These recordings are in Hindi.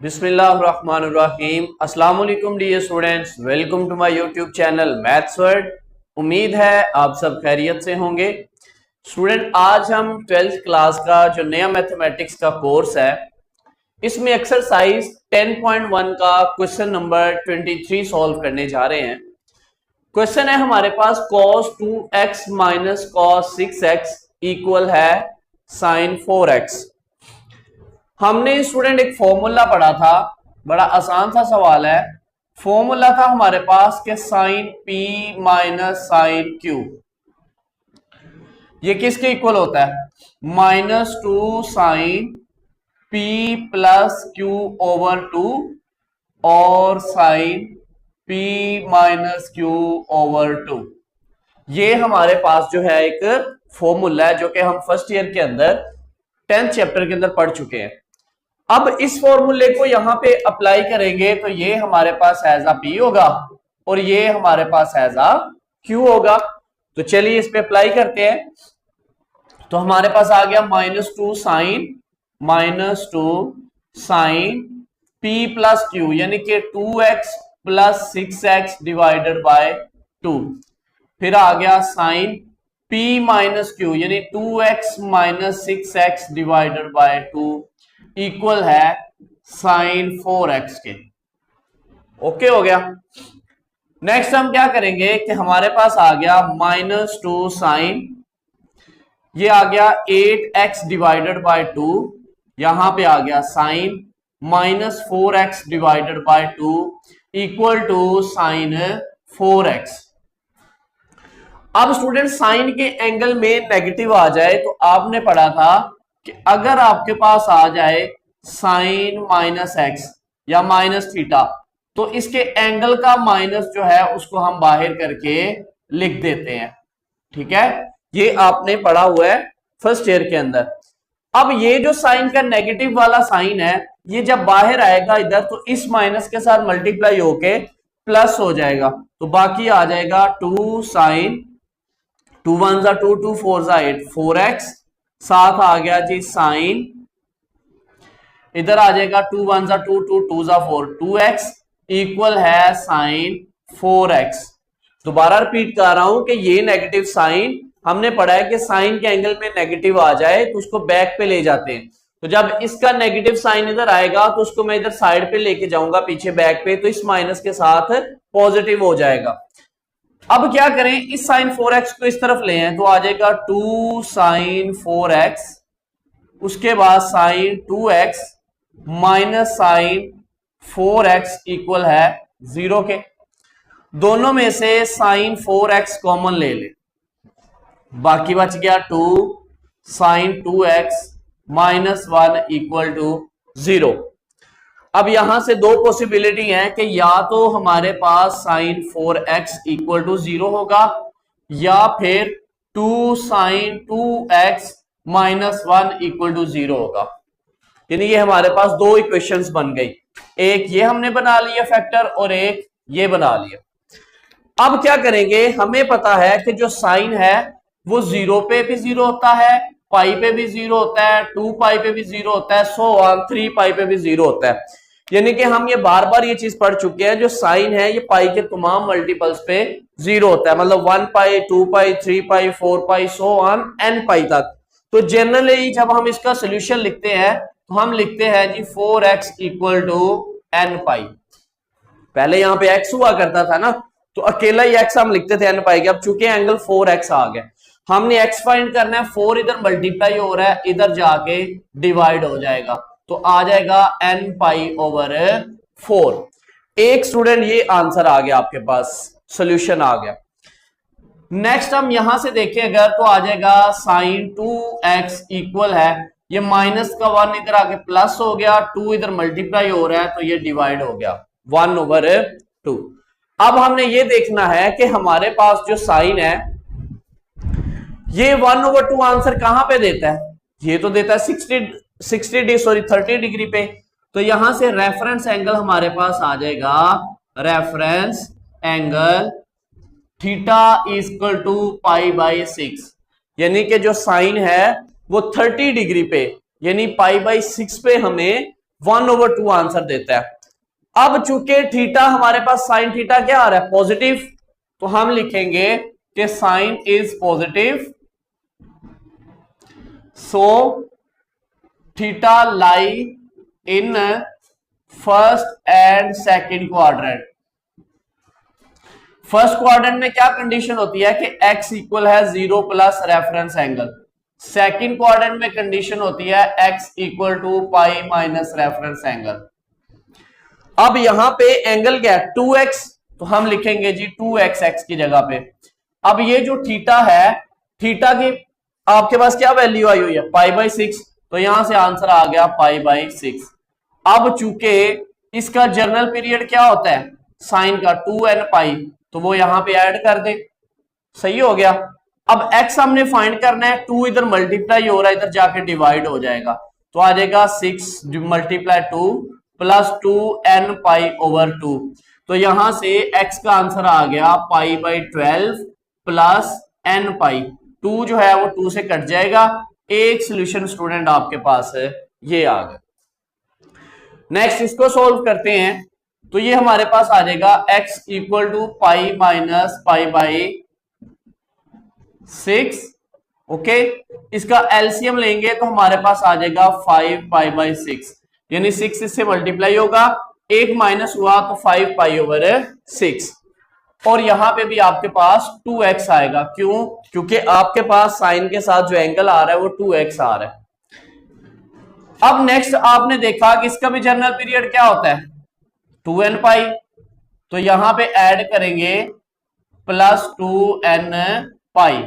बिस्मिल्लाहिर्रहमानिर्रहीम। अस्सलाम वालेकुम dear students, welcome to my YouTube channel maths word. उम्मीद है आप सब खैरियत से होंगे। स्टूडेंट, आज हम 12th क्लास का जो नया मैथमेटिक्स का कोर्स है इसमें एक्सरसाइज 10.1 का क्वेश्चन नंबर 23 सॉल्व करने जा रहे हैं। क्वेश्चन है हमारे पास cos 2x minus cos 6x equal है sin 4x। हमने स्टूडेंट एक फॉर्मूला पढ़ा था, बड़ा आसान सा सवाल है। फॉर्मूला था हमारे पास कि sine p minus sine q ये किसके इक्वल होता है? -2 sine p plus q over 2 और sine p minus q over 2। ये हमारे पास जो है एक फॉर्मूला है जो कि हम फर्स्ट ईयर के अंदर 10th चैप्टर के अंदर पढ़ चुके हैं। अब इस फॉर्मूले को यहां पे अप्लाई करेंगे तो ये हमारे पास एज अ p होगा और ये हमारे पास एज अ q होगा। तो चलिए इस पे अप्लाई करते हैं। तो हमारे पास आ गया -2 साइन p प्लस q यानी कि 2x plus 6x divided by 2। फिर आ गया साइन p माइनस q यानी 2x minus 6x divided by 2 equal है साइन 4x के। ओके हो गया। नेक्स्ट हम क्या करेंगे कि हमारे पास आ गया -2 साइन, ये आ गया 8x डिवाइडेड बाय 2, यहां पे आ गया sine -4x divided by 2 equal to sine 4x। अब स्टूडेंट साइन के एंगल में नेगेटिव आ जाए तो आपने पढ़ा था कि अगर आपके पास आ जाए साइन -x या -थीटा तो इसके एंगल का माइनस जो है उसको हम बाहर करके लिख देते हैं। ठीक है, ये आपने पढ़ा हुआ है फर्स्ट ईयर के अंदर। अब ये जो साइन का नेगेटिव वाला साइन है ये जब बाहर आएगा इधर तो इस माइनस के साथ मल्टीप्लाई होके प्लस हो जाएगा, तो बाकी आ जाएगा 2 साइन 2 1 2 2 4 8 4x, साथ आ गया जी साइन, इधर आ जाएगा 2 1 2 2 2 4 2x इक्वल है साइन 4x। दोबारा रिपीट कर रहा हूं कि ये नेगेटिव साइन हमने पढ़ा है कि साइन के एंगल में नेगेटिव आ जाए तो उसको बैक पे ले जाते हैं। तो जब इसका नेगेटिव साइन इधर आएगा तो उसको मैं इधर साइड पे लेके जाऊंगा पीछे बैक पे, तो इस माइनस के साथ पॉजिटिव हो जाएगा। अब क्या करें, इस साइन 4x को इस तरफ ले आए तो आ जाएगा 2 साइन 4x, उसके बाद sign 2x minus sign 4x equal है 0 के। दोनों में से साइन 4x कॉमन ले ले, बाकी बच गया 2 sign 2x minus 1 equal to 0। अब यहां से दो पॉसिबिलिटी है कि या तो हमारे पास साइन 4x इक्वल टू 0 होगा या फिर 2 sign 2x minus 1 equal to 0 होगा। यानी ये हमारे पास दो इक्वेशंस बन गई, एक ये हमने बना लिया फैक्टर और एक ये बना लिया। अब क्या करेंगे, हमें पता है कि जो साइन है वो 0 पे भी 0 होता है, पाई पे भी 0 होता है, 2 पाई पे भी 0 होता है, सो ऑन 3 पाई पे भी 0 होता है। यानी कि हम ये बार बार ये चीज पढ़ चुके हैं, जो साइन है ये पाई के तमाम मल्टीपल्स पे 0 होता है, मतलब 1 पाई 2 पाई 3 पाई 4 पाई सो ऑन n पाई तक। तो जनरली जब हम इसका सोल्यूशन लिखते हैं तो हम लिखते हैं जी 4x इक्वल टू n पाई। पहले यहां पे x हुआ करता था ना तो अकेला ही x हम लिखते थे n पाई के, अब चूंकि एंगल 4x आ गया हमने x फाइंड करना है, 4 इधर मल्टीप्लाई हो रहा है, इधर जाके डिवाइड हो जाएगा तो आ जाएगा n पाई ओवर 4। एक स्टूडेंट ये आंसर आ गया आपके पास, सोल्यूशन आ गया। नेक्स्ट हम यहां से देखें अगर तो आ जाएगा साइन 2x इक्वल है, ये माइनस का 1 इधर आके प्लस हो गया, 2 इधर मल्टीप्लाई हो रहा है तो ये डिवाइड हो गया 1 ओवर 2। अब हमने ये देखना है कि हमारे पास जो साइन है ये 1 ओवर 2 आंसर कहां पे देता है, ये तो देता है 30 डिग्री पे। तो यहां से रेफरेंस एंगल हमारे पास आ जाएगा, reference angle theta equal to pi by 6, यानी कि जो साइन है वो 30 डिग्री पे यानी पाई बाई 6 पे हमें 1/2 आंसर देता है। अब चूंकि थीटा हमारे पास साइन थीटा क्या आ रहा है, पॉजिटिव, तो हम लिखेंगे कि sine is positive, so theta lie in first and second quadrant. First quadrant में क्या कंडीशन होती है कि x इक्वल है 0 plus reference angle. Second quadrant में कंडीशन होती है x equal to pi minus reference angle. अब यहां पे एंगल क्या है 2x, तो हम लिखेंगे जी 2x x की जगह पे। अब ये जो थीटा है, थीटा की आपके पास क्या वैल्यू आई हुई है π/6, तो यहां से आंसर आ गया π/6। अब चूंकि इसका जर्नल पीरियड क्या होता है साइन का 2n पाई, तो वो यहां पे ऐड कर दे, सही हो गया। अब x हमने फाइंड करना है, 2 इधर मल्टीप्लाई हो रहा है, इधर जाके डिवाइड हो जाएगा, तो आ जाएगा 6 मल्टीप्लाई 2 प्लस 2n π/2। तो यहां से x का आंसर आ गया π/12 प्लस n पाई। 2 जो है वो 2 से कट जाएगा। एक सोल्यूशन स्टूडेंट आपके पास है, ये आ गया। नेक्स्ट इसको सोल्व करते हैं, तो ये हमारे पास आ जाएगा x equal to pi minus π/6। Okay, इसका एलसीएम लेंगे तो हमारे पास आ जाएगा 5 π/6, यानी 6 इससे मल्टीप्लाई होगा, एक माइनस हुआ तो 5 π/6। और यहां पे भी आपके पास 2x आएगा, क्यों? क्योंकि आपके पास साइन के साथ जो एंगल आ रहा है वो 2x आ रहा है। अब नेक्स्ट आपने देखा कि इसका भी जर्नल पीरियड क्या होता है 2n पाई, तो यहां पे ऐड करेंगे प्लस 2n पाई।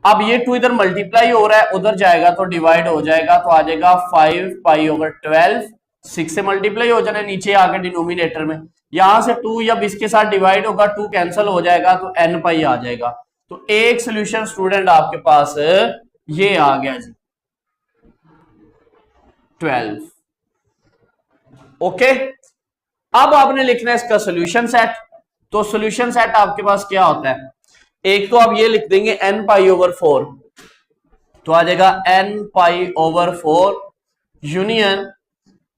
अब ये 2 इधर मल्टीप्लाई हो रहा है, उधर जाएगा तो डिवाइड हो जाएगा, तो आ जाएगा 5 π/12। 6 से मल्टीप्लाई हो जाना नीचे आके डिनोमिनेटर में, यहां से 2 जब इसके साथ डिवाइड होगा 2 कैंसिल हो जाएगा, तो n पाई आ जाएगा। तो एक सोल्यूशन स्टूडेंट आपके पास ये आ गया जी 12। ओके, अब आपने लिखना है इसका सोल्यूशन सेट। तो सोल्यूशन सेट आपके पास क्या होता है, एक तो आप ये लिख देंगे n π/4, तो आ जाएगा n π/4 यूनियन,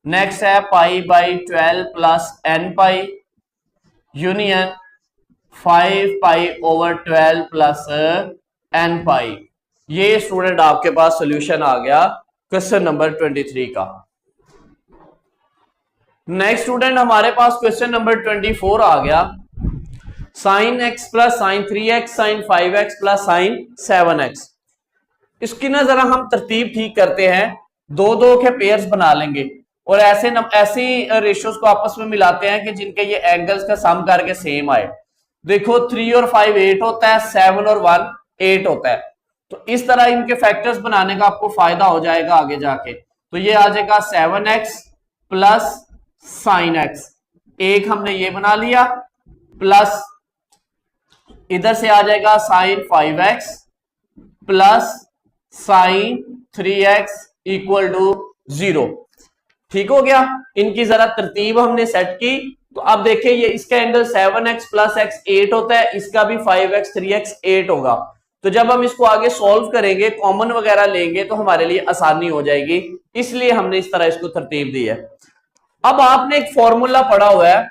नेक्स्ट है π/12 प्लस n पाई यूनियन 5 π/12 प्लस n पाई। ये स्टूडेंट आपके पास सॉल्यूशन आ गया क्वेश्चन नंबर 23 का। नेक्स्ट स्टूडेंट हमारे पास क्वेश्चन नंबर 24 आ गया, sine x plus sine 3x sine 5x plus sine 7x। इसकी ना जरा हम तरतीब ठीक करते हैं, 2-2 के पेयर्स बना लेंगे और ऐसी रेशियोज को आपस में मिलाते हैं कि जिनके ये एंगल्स का सम करके सेम आए। देखो 3 और 5 8 होता है, 7 और 1 8 होता है, तो इस तरह इनके फैक्टर्स बनाने का आपको फायदा हो जाएगा आगे जाके। तो ये आ जाएगा 7x प्लस साइन x, एक हमने ये बना लिया, प्लस इधर से आ जाएगा sine 5x plus sine 3x equal to 0। ठीक हो गया, इनकी जरा तरतीब हमने सेट की। तो अब देखिए ये इसका एंगल 7x प्लस x 8 होता है, इसका भी 5x 3x 8 होगा। तो जब हम इसको आगे सॉल्व करेंगे, कॉमन वगैरह लेंगे तो हमारे लिए आसानी हो जाएगी, इसलिए हमने इस तरह इसको तरतीब दी है। अब आपने एक फॉर्मूला पढ़ा हुआ है,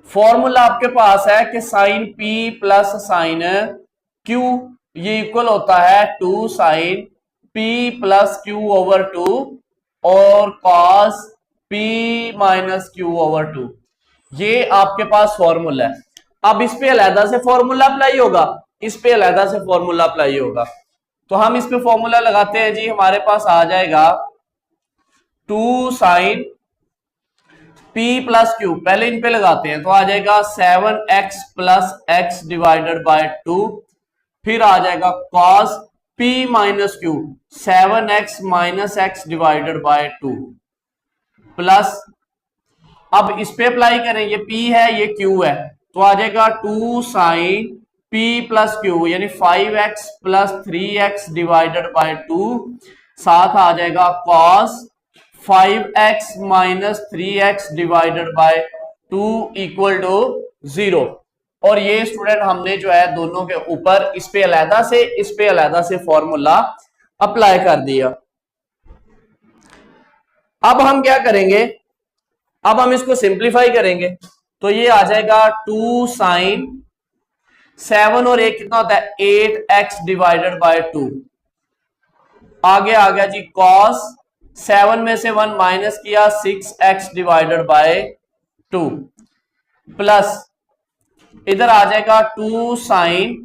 फॉर्मूला आपके पास है कि sine p plus sine q ये इक्वल होता है 2 साइन p प्लस q/2 और cos p माइनस q/2। ये आपके पास फॉर्मूला है। अब इस पे अलहदा से फॉर्मूला अप्लाई होगा, इस पे अलहदा से फॉर्मूला अप्लाई होगा। तो हम इस पे फॉर्मूला लगाते हैं जी, हमारे पास आ जाएगा 2 साइन p प्लस q, पहले इन पे लगाते हैं, तो आ जाएगा 7x plus x divided by 2, फिर आ जाएगा cos p minus q 7x minus x divided by 2 plus, अब इस पे अप्लाई करें, ये p है ये q है, तो आ जाएगा 2 साइन p प्लस q यानी 5x plus 3x divided by 2, साथ आ जाएगा cos 5x minus 3x divided by 2 equal to 0। और ये स्टूडेंट हमने जो है दोनों के ऊपर इस पे अलहदा से फॉर्मूला अप्लाई कर दिया। अब हम क्या करेंगे, अब हम इसको सिंप्लीफाई करेंगे तो ये आ जाएगा 2 साइन 7 और 1 कितना होता है 8x डिवाइडेड बाय 2। आगे आ गया जी cos 7 में से 1 माइनस किया 6x डिवाइडेड बाय 2 प्लस इधर आ जाएगा 2 साइन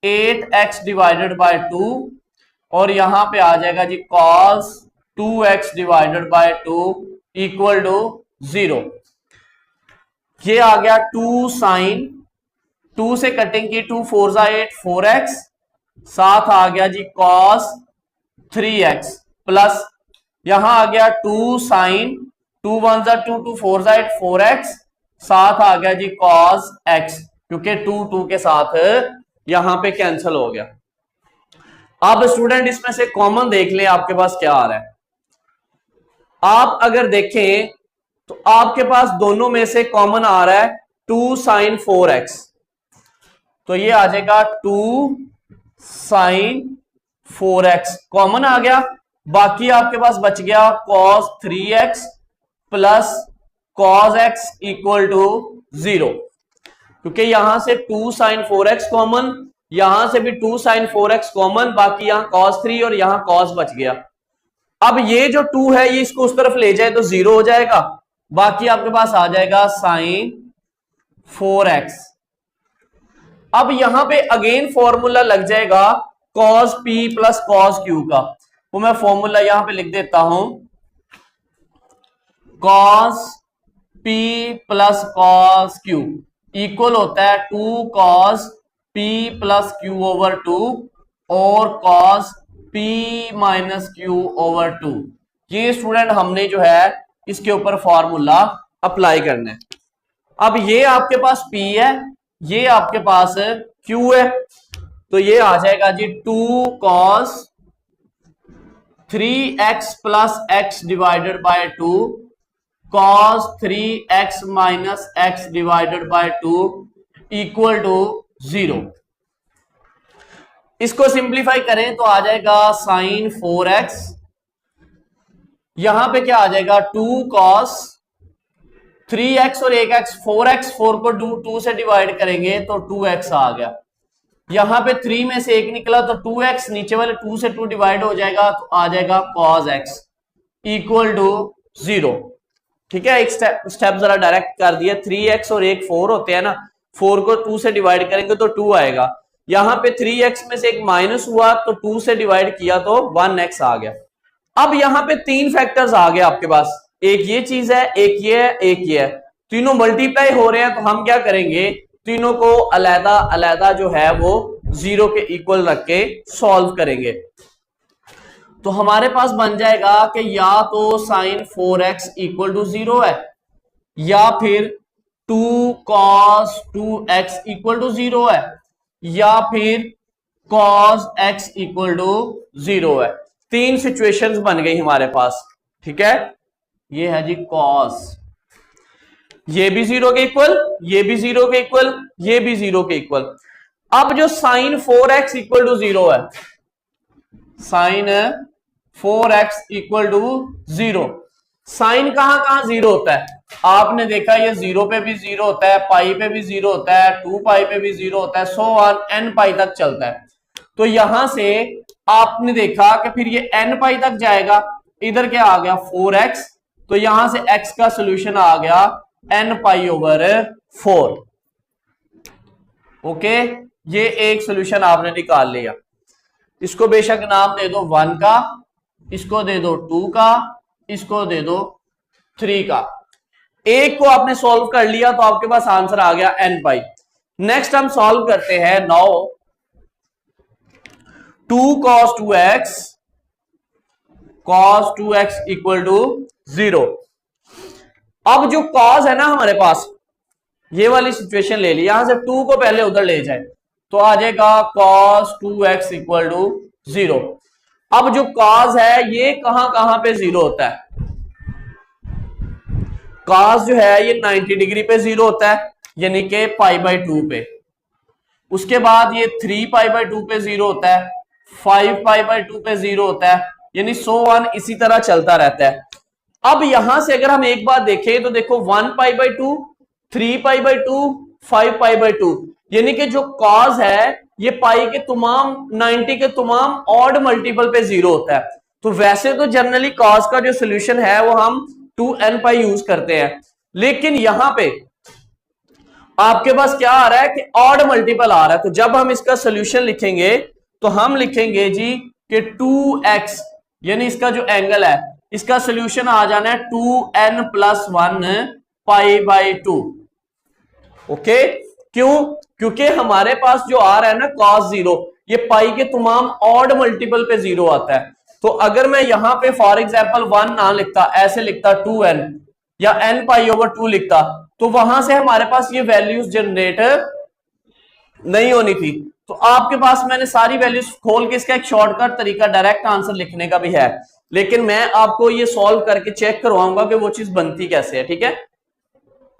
8x डिवाइडेड बाय 2 और यहां पे आ जाएगा जी cos 2x divided by 2 equal to 0। ये आ गया 2 साइन 2 से कटिंग की 2 4 जा 8 4x साथ आ गया जी cos 3x प्लस यहां आ गया 2 साइन 2 1 जा 2 2 4 जा 8 4x साथ आ गया जी cos x क्योंकि 2 2 के साथ यहां पे कैंसिल हो गया। अब स्टूडेंट इसमें से कॉमन देख लें आपके पास क्या आ रहा है। आप अगर देखें तो आपके पास दोनों में से कॉमन आ रहा है 2 साइन 4x तो ये आ जाएगा 2 साइन 4x कॉमन आ गया। बाकी आपके पास बच गया cos 3x plus cos x equal to 0 क्योंकि यहां से 2 साइन 4x कॉमन, यहां से भी 2 साइन 4x कॉमन, बाकी यहां cos 3 और यहां cos बच गया। अब ये जो 2 है ये इसको उस तरफ ले जाए तो 0 हो जाएगा, बाकी आपके पास आ जाएगा साइन 4x। अब यहां पे अगेन फॉर्मूला लग जाएगा cos p plus cos q का, वो मैं फॉर्मूला यहां पे लिख देता हूं cos p plus cos q equal होता है 2 cos p plus q over 2 और cos p minus q over 2। ये स्टूडेंट हमने जो है इसके ऊपर फॉर्मूला अप्लाई करना है। अब ये आपके पास p है, ये आपके पास q है, तो ये आ जाएगा जी 2 cos 3x plus x divided by 2 cos 3x minus x divided by 2 equal to 0। इसको सिंप्लीफाई करें तो आ जाएगा साइन 4x, यहां पे क्या आ जाएगा 2 cos 3x और 1x 4x 4 को 2 से डिवाइड करेंगे तो 2x आ गया। यहां पे 3 में से 1 निकला तो 2x, नीचे वाले 2 से 2 डिवाइड हो जाएगा तो आ जाएगा cos x इक्वल टू 0। ठीक है, एक स्टेप जरा डायरेक्ट कर दिया, 3x और 1 4 होते हैं ना, 4 को 2 से डिवाइड करेंगे तो 2 आएगा। यहां पे 3x में से एक माइनस हुआ तो 2 से डिवाइड किया तो 1x आ गया। अब यहां पे 3 फैक्टर्स आ गए आपके पास, एक ये चीज है, एक ये है, एक ये है, तीनों मल्टीप्लाई हो रहे हैं तो हम क्या करेंगे तीनों को अलग अलग जो है वो 0 के इक्वल रख के सॉल्व करेंगे। तो हमारे पास बन जाएगा कि या तो साइन 4x इक्वल टू 0 है या फिर 2 cos 2x इक्वल टू 0 है या फिर cos x इक्वल टू 0 है। 3 सिचुएशंस बन गई हमारे पास। ठीक है, ये है जी cos, ये भी 0 के इक्वल, ये भी 0 के इक्वल, ये भी 0 के इक्वल। अब जो साइन 4x इक्वल टू 0 है, sign 4x equal to 0, sign कहां कहां 0 होता है आपने देखा, ये 0 पे भी 0 होता है, पाई पे भी 0 होता है, 2 पाई पे भी 0 होता है, सो ऑन n पाई तक चलता है। तो यहां से आपने देखा कि फिर ये n पाई तक जाएगा, इधर क्या आ गया 4x, तो यहां से x का सोल्यूशन आ गया n पाई ओवर 4। ओके, ये एक सोल्यूशन आपने निकाल लिया। इसको बेशक नाम दे दो 1 का, इसको दे दो 2 का, इसको दे दो 3 का। एक को आपने सॉल्व कर लिया तो आपके पास आंसर आ गया n पाई। नेक्स्ट हम सॉल्व करते हैं now 2 cos 2x equal to 0। अब जो cos है ना हमारे पास, ये वाली सिचुएशन ले ली, यहां से 2 को पहले उधर ले जाए तो आ जाएगा cos 2x इक्वल टू 0। अब जो cos है ये कहां कहां पे 0 होता है, cos जो है ये 90 डिग्री पे 0 होता है यानी कि π/2 पे, उसके बाद ये 3π/2 पे 0 होता है, 5π/2 पे 0 होता है, यानी सो ऑन इसी तरह चलता रहता है। अब यहां से अगर हम एक बात देखें तो देखो 1π/2, 3π/2, 5π/2, यानी कि जो कॉज है ये पाई के तमाम 90 के तमाम ऑड मल्टीपल पे 0 होता है। तो वैसे तो जनरली कॉज का जो सोल्यूशन है वो हम 2n π यूज करते हैं, लेकिन यहां पे आपके पास क्या आ रहा है कि ऑड मल्टीपल आ रहा है। तो जब हम इसका सोल्यूशन लिखेंगे तो हम लिखेंगे जी कि 2x, यानी इसका जो एंगल है इसका सोल्यूशन आ जाना है 2n+1π/2। ओके, क्यों? क्योंकि हमारे पास जो आ रहा है ना cos 0, ये पाई के तमाम ऑड मल्टीपल पे 0 आता है। तो अगर मैं यहां पे फॉर एग्जांपल 1 ना लिखता, ऐसे लिखता 2n या n π/2 लिखता, तो वहां से हमारे पास ये वैल्यूज जनरेट नहीं होनी थी। तो आपके पास मैंने सारी वैल्यूज खोल के इसका एक शॉर्टकट तरीका डायरेक्ट आंसर लिखने का भी है, लेकिन मैं आपको ये सॉल्व करके चेक करवाऊंगा कि वो चीज बनती कैसे है। ठीक है,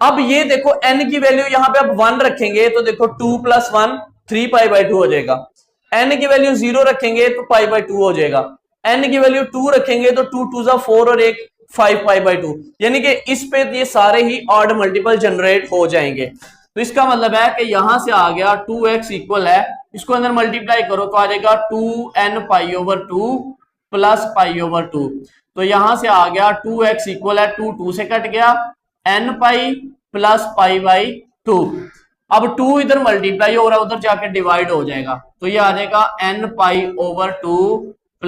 अब ये देखो n की वैल्यू यहां पे अब 1 रखेंगे तो देखो 2+1 3π/2 हो जाएगा। n की वैल्यू 0 रखेंगे तो π/2 हो जाएगा। n की वैल्यू 2 रखेंगे तो 2 2 4 और 1 5π/2, यानी कि इस पे ये सारे ही ऑड मल्टीपल जनरेट हो जाएंगे। तो इसका मतलब है कि यहां से आ गया 2x इक्वल है, इसको अंदर मल्टीप्लाई करो तो आ जाएगा 2n π/2 + π/2। तो यहां से आ गया 2x इक्वल है 2 2 से कट गया n π + π/2। अब 2 इधर मल्टीप्लाई हो रहा है, उधर जाके डिवाइड हो जाएगा, तो ये आ जाएगा n π/2 +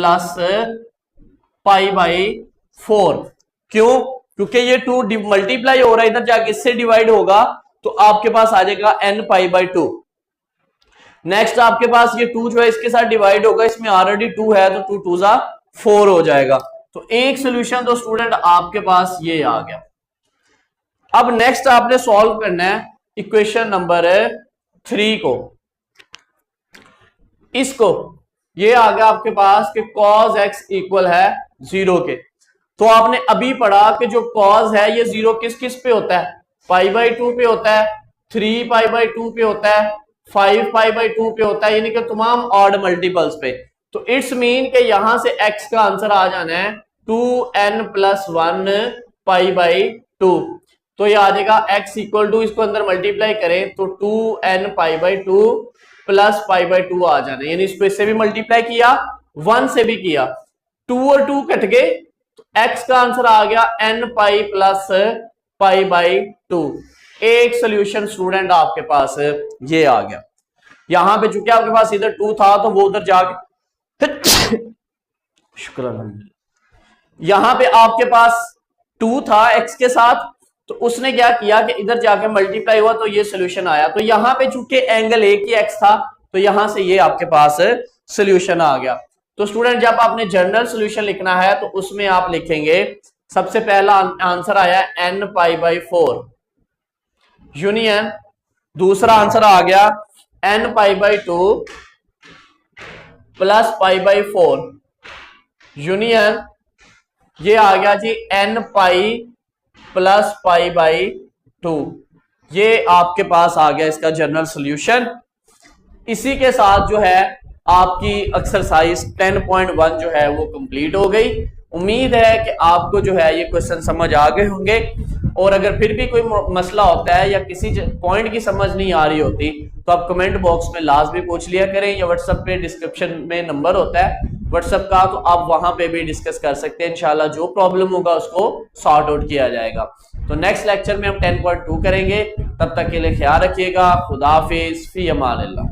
π/4। क्यों? क्योंकि ये 2 मल्टीप्लाई हो रहा है, इधर जाके इससे डिवाइड होगा तो आपके पास आ जाएगा n π/2। नेक्स्ट आपके पास ये 2 जो है इसके साथ डिवाइड होगा, इसमें ऑलरेडी 2 है तो 2 2 4 हो जाएगा। तो एक सोल्यूशन तो स्टूडेंट आपके पास ये आ गया। अब नेक्स्ट आपने सॉल्व करना है इक्वेशन नंबर 3 को। इसको ये आ गया आपके पास कि cos x इक्वल है 0 के। तो आपने अभी पढ़ा कि जो cos है ये 0 किस किस पे होता है? π/2 पे होता है, 3π/2 पे होता है, 5π/2 पे होता है, यानी कि तमाम ऑड मल्टीपल्स पे। तो इट्स मीन कि यहां से x का आंसर आ जाना है 2n+1π/2। तो ये आ जाएगा x इक्वल टू, इसको अंदर मल्टीप्लाई करें तो 2n π/2 + π/2 आ जाना है, यानी इसको इससे भी मल्टीप्लाई किया, 1 से भी किया, 2 और 2 कट गए, तो x का आंसर आ गया n π + π/2। एक सोल्यूशन स्टूडेंट आपके पास ये आ गया। यहां पे चूंकि आपके पास इधर 2 था तो वो उधर जाके शुक्र, यहां पे आपके पास 2 था x के साथ, तो उसने क्या किया कि इधर जाके मल्टीप्लाई हुआ तो ये सोल्यूशन आया। तो यहां पे चूंकि एंगल एक ही x था तो यहां से ये आपके पास सोल्यूशन आ गया। तो स्टूडेंट जब आपने जनरल सोल्यूशन लिखना है तो उसमें आप लिखेंगे, सबसे पहला आंसर आया n π/4 यूनियन, दूसरा आंसर आ गया n π/2 + π/4 यूनियन, ये आ गया जी n π + π/2। ये आपके पास आ गया इसका जनरल सॉल्यूशन। इसी के साथ जो है आपकी एक्सरसाइज 10.1 जो है वो कंप्लीट हो गई। उम्मीद है कि आपको जो है ये क्वेश्चन समझ आ गए होंगे, और अगर फिर भी कोई मसला होता है या किसी पॉइंट की समझ नहीं आ रही होती तो आप कमेंट बॉक्स में लाजमी पूछ लिया करें, या व्हाट्सएप पे डिस्क्रिप्शन में नंबर होता है व्हाट्सएप का, तो आप वहां पे भी डिस्कस कर सकते हैं। इंशाल्लाह जो प्रॉब्लम होगा उसको सॉर्ट आउट किया जाएगा। तो नेक्स्ट लेक्चर में हम 10.2 करेंगे, तब तक के लिए ख्याल रखिएगा। खुदा हाफिज, फी अमान अल्लाह।